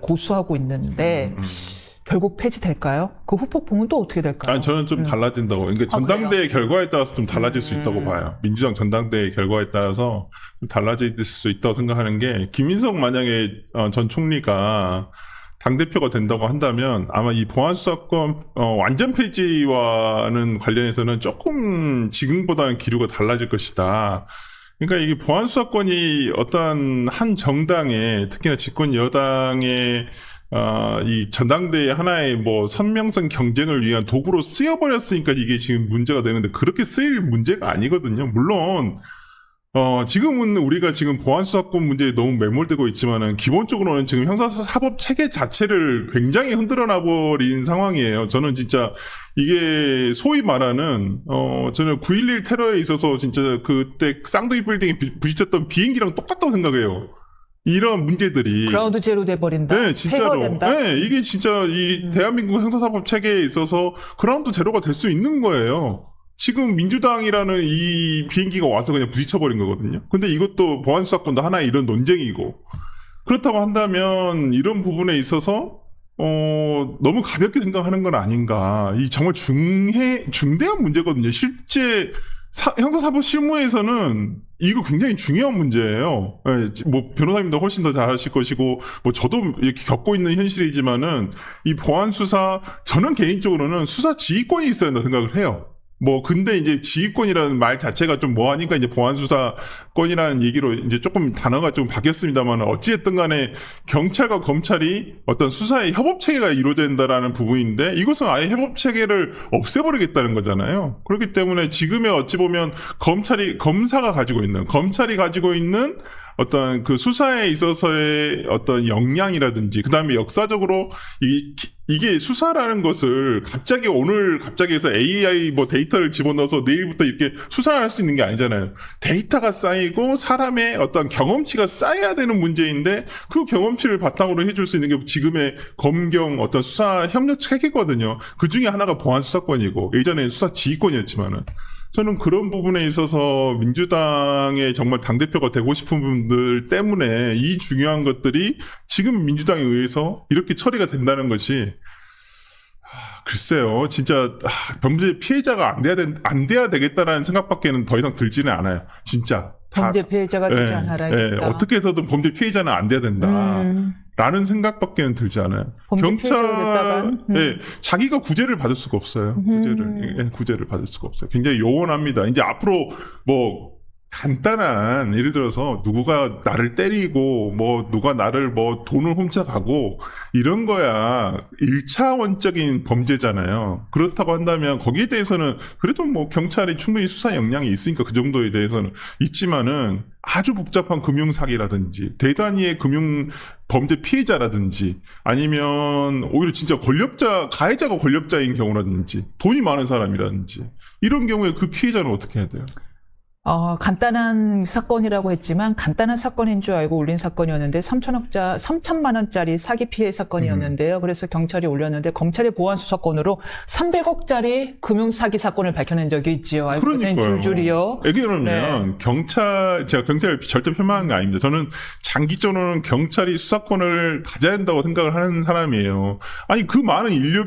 고수하고 있는데 결국 폐지될까요? 그 후폭풍은 또 어떻게 될까요? 아니, 저는 좀 달라진다고. 그러니까 전당대회 결과에 따라서 좀 달라질 수 있다고 봐요. 민주당 전당대회 결과에 따라서 좀 달라질 수 있다고 생각하는 게, 김인석 만약에 전 총리가 당대표가 된다고 한다면 아마 이 보안수사권 완전 폐지와는 관련해서는 조금 지금보다는 기류가 달라질 것이다. 그러니까 이게 보안수사권이 어떤 한 정당의, 특히나 집권 여당의 이 전당대회 하나의 뭐 선명성 경쟁을 위한 도구로 쓰여버렸으니까 이게 지금 문제가 되는데, 그렇게 쓰일 문제가 아니거든요. 물론 지금은 우리가 지금 보안수사권 문제에 너무 매몰되고 있지만은, 기본적으로는 지금 형사사법 체계 자체를 굉장히 흔들어 놔버린 상황이에요. 저는 진짜 이게 소위 말하는 저는 9.11 테러에 있어서 진짜 그때 쌍둥이 빌딩에 부딪혔던 비행기랑 똑같다고 생각해요. 이런 문제들이 그라운드 제로 돼버린다. 네, 진짜로. 폐허된다. 네, 이게 진짜 이 대한민국 형사사법 체계에 있어서 그라운드 제로가 될 수 있는 거예요. 지금 민주당이라는 이 비행기가 와서 그냥 부딪혀버린 거거든요. 근데 이것도 보안수사권도 하나의 이런 논쟁이고, 그렇다고 한다면 이런 부분에 있어서 너무 가볍게 생각하는 건 아닌가. 이 정말 중대한 문제거든요. 실제 형사사법 실무에서는 이거 굉장히 중요한 문제예요. 뭐 변호사님도 훨씬 더 잘 아실 것이고, 뭐 저도 이렇게 겪고 있는 현실이지만은, 이 보안수사, 저는 개인적으로는 수사 지휘권이 있어야 한다고 생각을 해요. 뭐 근데 이제 지휘권이라는 말 자체가 좀 뭐하니까 이제 보안수사권이라는 얘기로 이제 조금 단어가 좀 바뀌었습니다만, 어찌됐든 간에 경찰과 검찰이 어떤 수사의 협업 체계가 이루어진다라는 부분인데, 이것은 아예 협업 체계를 없애버리겠다는 거잖아요. 그렇기 때문에 지금의 어찌 보면 검찰이 가지고 있는 어떤 그 수사에 있어서의 어떤 역량이라든지, 그 다음에 역사적으로 이게 수사라는 것을 오늘 갑자기 해서 AI 뭐 데이터를 집어넣어서 내일부터 이렇게 수사를 할 수 있는 게 아니잖아요. 데이터가 쌓이고 사람의 어떤 경험치가 쌓여야 되는 문제인데, 그 경험치를 바탕으로 해줄 수 있는 게 지금의 검경 어떤 수사 협력 체계거든요. 그 중에 하나가 보안수사권이고, 예전에는 수사 지휘권이었지만은, 저는 그런 부분에 있어서 민주당의 정말 당대표가 되고 싶은 분들 때문에 이 중요한 것들이 지금 민주당에 의해서 이렇게 처리가 된다는 것이, 글쎄요, 진짜 범죄 피해자가 안 돼야 되겠다라는 생각밖에는 더 이상 들지는 않아요. 진짜. 범죄 피해자가 되지 않아야겠다. 어떻게 해서든 범죄 피해자는 안 돼야 된다. 라는 생각밖에는 들지 않아요. 자기가 구제를 받을 수가 없어요. 구제를 받을 수가 없어요. 굉장히 요원합니다. 이제 앞으로 뭐 간단한, 예를 들어서 누구가 나를 때리고 뭐 누가 나를 뭐 돈을 훔쳐가고 이런 거야 1차원적인 범죄잖아요. 그렇다고 한다면 거기에 대해서는 그래도 뭐 경찰이 충분히 수사 역량이 있으니까 그 정도에 대해서는 있지만은, 아주 복잡한 금융사기라든지 대단위의 금융 범죄 피해자라든지, 아니면 오히려 진짜 가해자가 권력자인 경우라든지, 돈이 많은 사람이라든지, 이런 경우에 그 피해자는 어떻게 해야 돼요? 간단한 사건이라고 했지만 간단한 사건인 줄 알고 올린 사건이었는데 3천만 원짜리 사기 피해 사건이었는데요. 그래서 경찰이 올렸는데, 검찰의 보안수사권으로 300억짜리 금융사기 사건을 밝혀낸 적이 있지요. 그러니까요. 줄줄이요. 얘기하면 제가 경찰을 절대 폄하하는 게 아닙니다. 저는 장기적으로는 경찰이 수사권을 가져야 된다고 생각을 하는 사람이에요. 아니, 그 많은 인력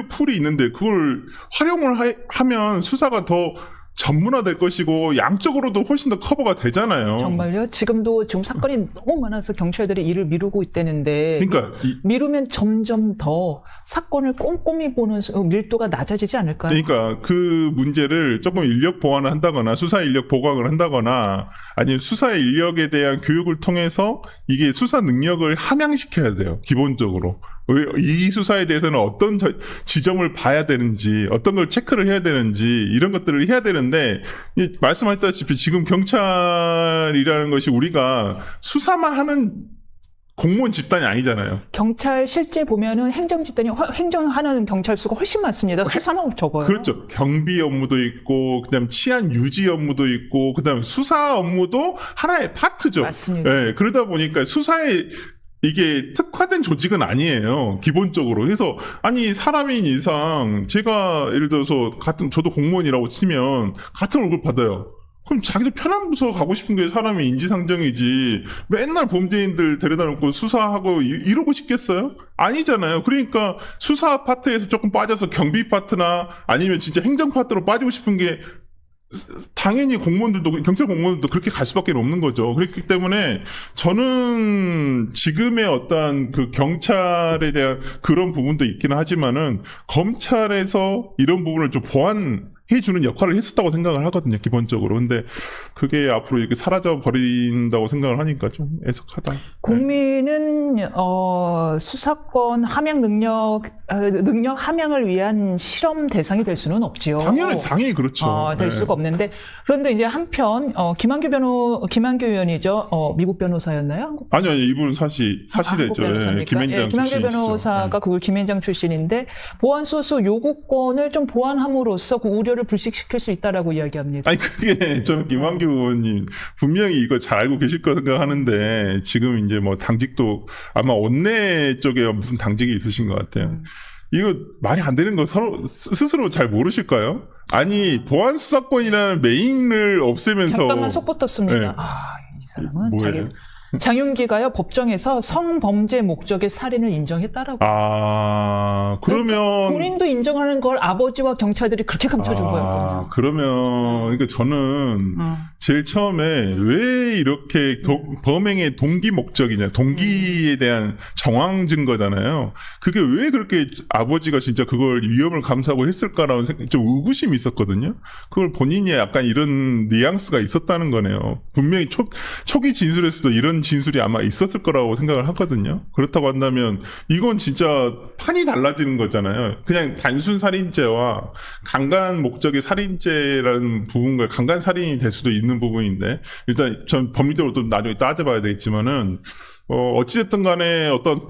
풀이 있는데 그걸 활용을 하면 수사가 더 전문화될 것이고 양적으로도 훨씬 더 커버가 되잖아요. 정말요? 지금 사건이 너무 많아서 경찰들이 일을 미루고 있다는데, 그러니까 미루면 점점 더 사건을 꼼꼼히 보는 밀도가 낮아지지 않을까요? 그러니까 그 문제를 조금 인력 보완을 한다거나, 수사 인력 보강을 한다거나, 아니면 수사의 인력에 대한 교육을 통해서 이게 수사 능력을 함양시켜야 돼요. 기본적으로. 이 수사에 대해서는 어떤 지점을 봐야 되는지, 어떤 걸 체크를 해야 되는지, 이런 것들을 해야 되는데, 말씀하셨다시피 지금 경찰이라는 것이 우리가 수사만 하는 공무원 집단이 아니잖아요. 경찰 실제 보면은 행정하는 경찰 수가 훨씬 많습니다. 수사는 적어요. 그렇죠. 경비 업무도 있고, 그다음 치안 유지 업무도 있고, 그다음 수사 업무도 하나의 파트죠. 맞습니다. 네, 그러다 보니까 수사에 이게 특화된 조직은 아니에요. 기본적으로. 그래서 아니, 사람인 이상, 제가 예를 들어서 저도 공무원이라고 치면 같은 월급 받아요. 그럼 자기들 편한 부서 가고 싶은 게 사람의 인지상정이지 맨날 범죄인들 데려다 놓고 수사하고 이러고 싶겠어요? 아니잖아요. 그러니까 수사 파트에서 조금 빠져서 경비 파트나 아니면 진짜 행정 파트로 빠지고 싶은 게 당연히 공무원들도 경찰 공무원들도 그렇게 갈 수밖에 없는 거죠. 그렇기 때문에 저는 지금의 어떤 그 경찰에 대한 그런 부분도 있기는 하지만은 검찰에서 이런 부분을 좀 보완해주는 역할을 했었다고 생각을 하거든요, 기본적으로. 근데 그게 앞으로 이렇게 사라져 버린다고 생각을 하니까 좀 애석하다. 국민은 수사권 함양 능력 함양을 위한 실험 대상이 될 수는 없지요. 당연히 그렇죠. 될 수가 없는데, 그런데 이제 한편 김한규 의원이죠. 미국 변호사였나요? 아니요, 이분은 사시대죠. 김앤장 김한규 변호사가 그 김앤장 출신인데 보안소수 요구권을 좀 보완함으로써 그 우려를 불식시킬 수 있다라고 이야기합니다. 아니 그게 저는 김한규 의원님 분명히 이거 잘 알고 계실 거 생각하는데 지금 이제 뭐 당직도 아마 원내 쪽에 무슨 당직이 있으신 것 같아요. 이거 말이 안 되는 거 스스로 잘 모르실까요? 아니 보안 수사권이라는 메인을 없애면서 잠깐만 속 붙었습니다. 네. 이 사람은 뭐예요? 장윤기가요 법정에서 성범죄 목적의 살인을 인정했다라고. 그러면 본인도 인정하는 걸 아버지와 경찰들이 그렇게 감춰준 거였거든요. 그러니까 저는 제일 처음에 왜 이렇게 범행의 동기 목적이냐, 동기에 대한 정황 증거잖아요. 그게 왜 그렇게 아버지가 진짜 그걸 위험을 감수하고 했을까라는 좀 의구심이 있었거든요. 그걸 본인이 약간 이런 뉘앙스가 있었다는 거네요. 분명히 초기 진술에서도 이런 진술이 아마 있었을 거라고 생각을 하거든요. 그렇다고 한다면 이건 진짜 판이 달라지는 거잖아요. 그냥 단순 살인죄와 강간 목적의 살인죄라는 부분과 강간 살인이 될 수도 있는 부분인데 일단 전 법리적으로 또 나중에 따져봐야 되겠지만은 어찌됐든 간에 어떤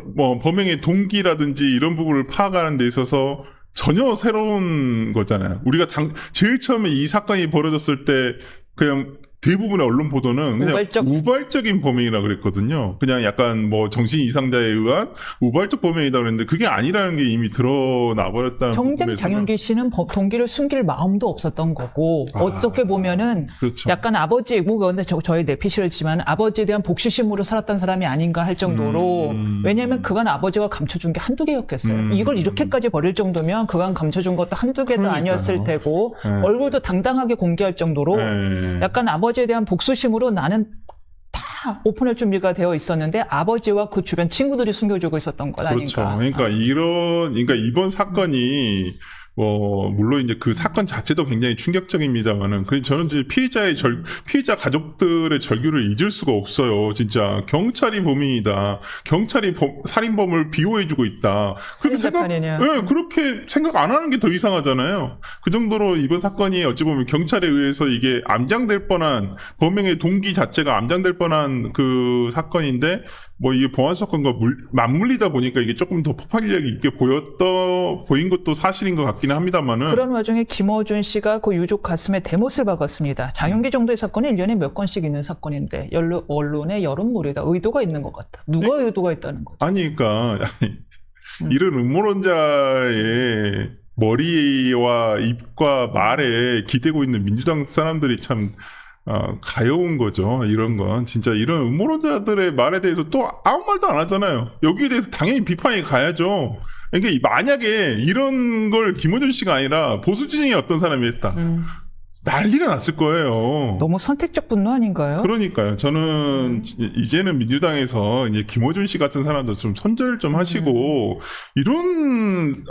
범행의 동기라든지 이런 부분을 파악하는 데 있어서 전혀 새로운 거잖아요. 우리가 제일 처음에 이 사건이 벌어졌을 때 그냥 대부분의 언론 보도는 그냥 우발적인 범행이라 그랬거든요. 그냥 약간 정신 이상자에 의한 우발적 범행이다 그랬는데 그게 아니라는 게 이미 드러나 버렸다는 정작 장윤기 씨는 동기를 숨길 마음도 없었던 거고 어떻게 보면은 그렇죠. 약간 아버지 근데 저희 내피셜이지만 아버지에 대한 복수심으로 살았던 사람이 아닌가 할 정도로 왜냐하면 그간 아버지가 감춰준 게 한두 개였겠어요. 이걸 이렇게까지 버릴 정도면 그간 감춰준 것도 한두 개도 아니었을 테고 얼굴도 당당하게 공개할 정도로 약간 아버지에 대한 복수심으로 나는 다 오픈할 준비가 되어 있었는데 아버지와 그 주변 친구들이 숨겨주고 있었던 것 아닌가. 그렇죠. 그러니까 이번 사건이 물론 이제 그 사건 자체도 굉장히 충격적입니다만은, 저는 이제 피해자 가족들의 절규를 잊을 수가 없어요. 진짜 경찰이 범인이다. 경찰이 살인범을 비호해주고 있다. 그렇게 생각 안 하는 게 더 이상하잖아요. 그 정도로 이번 사건이 어찌 보면 경찰에 의해서 이게 암장될 뻔한 범행의 동기 자체가 암장될 뻔한 그 사건인데, 이게 보안사건과 맞물리다 보니까 이게 조금 더 폭발력이 있게 보인 것도 사실인 것 같기는 합니다만은. 그런 와중에 김어준 씨가 그 유족 가슴에 대못을 박았습니다. 장윤기 정도의 사건이 1년에 몇 건씩 있는 사건인데, 언론의 여론몰이다. 의도가 있는 것 같다. 누가 의도가 있다는 거죠? 그러니까 이런 음모론자의 머리와 입과 말에 기대고 있는 민주당 사람들이 참 가여운 거죠. 이런 건 진짜 이런 음모론자들의 말에 대해서 또 아무 말도 안 하잖아요. 여기에 대해서 당연히 비판이 가야죠. 그러니까 만약에 이런 걸 김어준 씨가 아니라 보수 진영의 어떤 사람이 했다. 난리가 났을 거예요. 너무 선택적 분노 아닌가요? 그러니까요. 저는 이제는 민주당에서 이제 김어준 씨 같은 사람도 좀 선절 좀 하시고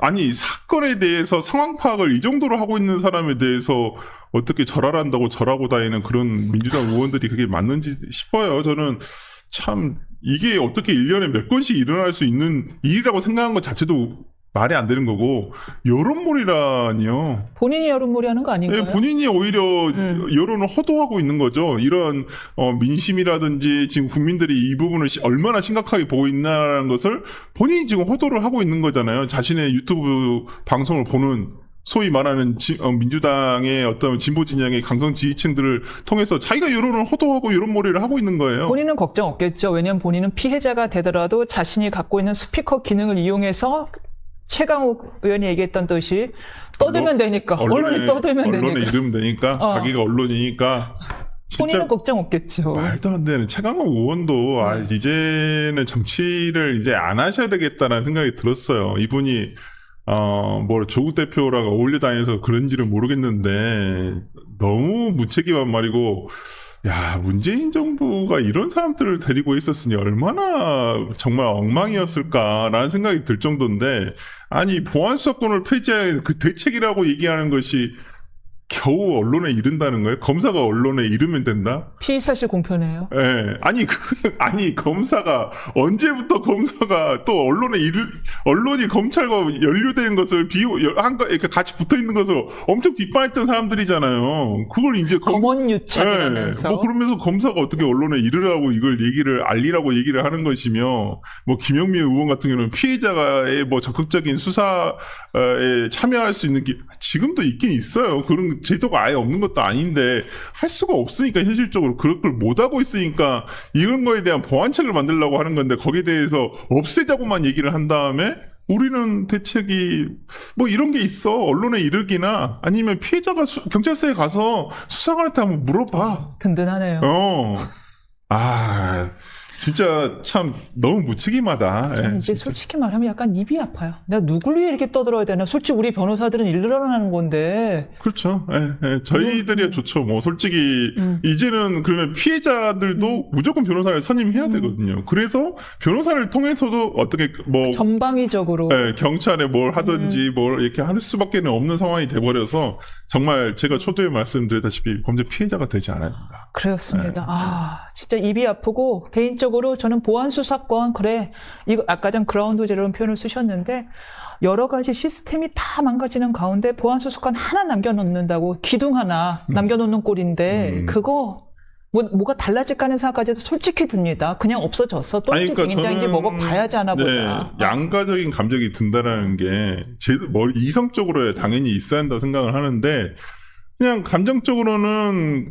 아니 사건에 대해서 상황 파악을 이 정도로 하고 있는 사람에 대해서 어떻게 절하란다고 절하고 다니는 그런 민주당 의원들이 그게 맞는지 싶어요. 저는 참 이게 어떻게 1년에 몇 건씩 일어날 수 있는 일이라고 생각한 것 자체도 말이 안 되는 거고, 여론몰이라니요. 본인이 여론몰이 하는 거 아닌가요? 네, 본인이 오히려 여론을 허도하고 있는 거죠. 이런 민심이라든지 지금 국민들이 이 부분을 얼마나 심각하게 보고 있나라는 것을 본인이 지금 허도를 하고 있는 거잖아요. 자신의 유튜브 방송을 보는 소위 말하는 민주당의 어떤 진보 진영의 강성 지지층들을 통해서 자기가 여론을 허도하고 여론몰이를 하고 있는 거예요. 본인은 걱정 없겠죠. 왜냐하면 본인은 피해자가 되더라도 자신이 갖고 있는 스피커 기능을 이용해서 최강욱 의원이 얘기했던 듯이 떠들면 되니까 언론이 떠들면 언론에 되니까 이르면 되니까 자기가 언론이니까 본인은 진짜 걱정 없겠죠. 말도 안 되는 최강욱 의원도 이제는 정치를 이제 안 하셔야 되겠다라는 생각이 들었어요. 이분이 뭐 조국 대표랑 어울려 다녀서 그런지는 모르겠는데 너무 무책임한 말이고, 야, 문재인 정부가 이런 사람들을 데리고 있었으니 얼마나 정말 엉망이었을까라는 생각이 들 정도인데, 아니 보안수사권을 폐지할 그 대책이라고 얘기하는 것이 겨우 언론에 이른다는 거예요? 검사가 언론에 이르면 된다? 피의사실 공표네요. 예. 아니, 검사가, 언제부터 검사가 또 언론이 검찰과 연루되는 것을 이렇게 같이 붙어 있는 것을 엄청 비판했던 사람들이잖아요. 그걸 이제 검언 유착이라면서. 뭐 그러면서 검사가 어떻게 언론에 이르라고 이걸 알리라고 얘기를 하는 것이며, 뭐 김영민 의원 같은 경우는 피해자의 뭐 적극적인 수사에 참여할 수 있는 게 지금도 있긴 있어요. 그런 제도가 아예 없는 것도 아닌데 할 수가 없으니까 현실적으로 그걸 못하고 있으니까 이런 거에 대한 보완책을 만들려고 하는 건데 거기에 대해서 없애자고만 얘기를 한 다음에 우리는 대책이 뭐 이런 게 있어 언론에 이르기나 아니면 피해자가 경찰서에 가서 수사관한테 한번 물어봐. 든든하네요. 진짜 참 너무 무책임하다. 저는 이제 솔직히 말하면 약간 입이 아파요. 내가 누굴 위해 이렇게 떠들어야 되나? 솔직히 우리 변호사들은 일러나는 건데. 그렇죠. 저희들이야 좋죠. 뭐 솔직히 이제는 그러면 피해자들도 무조건 변호사를 선임해야 되거든요. 그래서 변호사를 통해서도 어떻게 뭐 전방위적으로 경찰에 뭘 하든지 뭘 이렇게 할 수밖에 없는 상황이 돼버려서 정말 제가 초두에 말씀드렸다시피 범죄 피해자가 되지 않아야 된다. 그렇습니다. 진짜 입이 아프고 개인적으로 저는 보안수사권 그래 이거 아까 전 그라운드 제로라는 표현을 쓰셨는데 여러 가지 시스템이 다 망가지는 가운데 보안수사권 하나 남겨놓는다고 기둥 하나 남겨놓는 꼴인데 그거 뭐가 달라질까 하는 생각까지도 솔직히 듭니다. 그냥 없어졌어. 또 그러니까 굉장히 먹어봐야지 하나 보다. 양가적인 감정이 든다라는 게 이성적으로 당연히 있어야 한다고 생각을 하는데 그냥 감정적으로는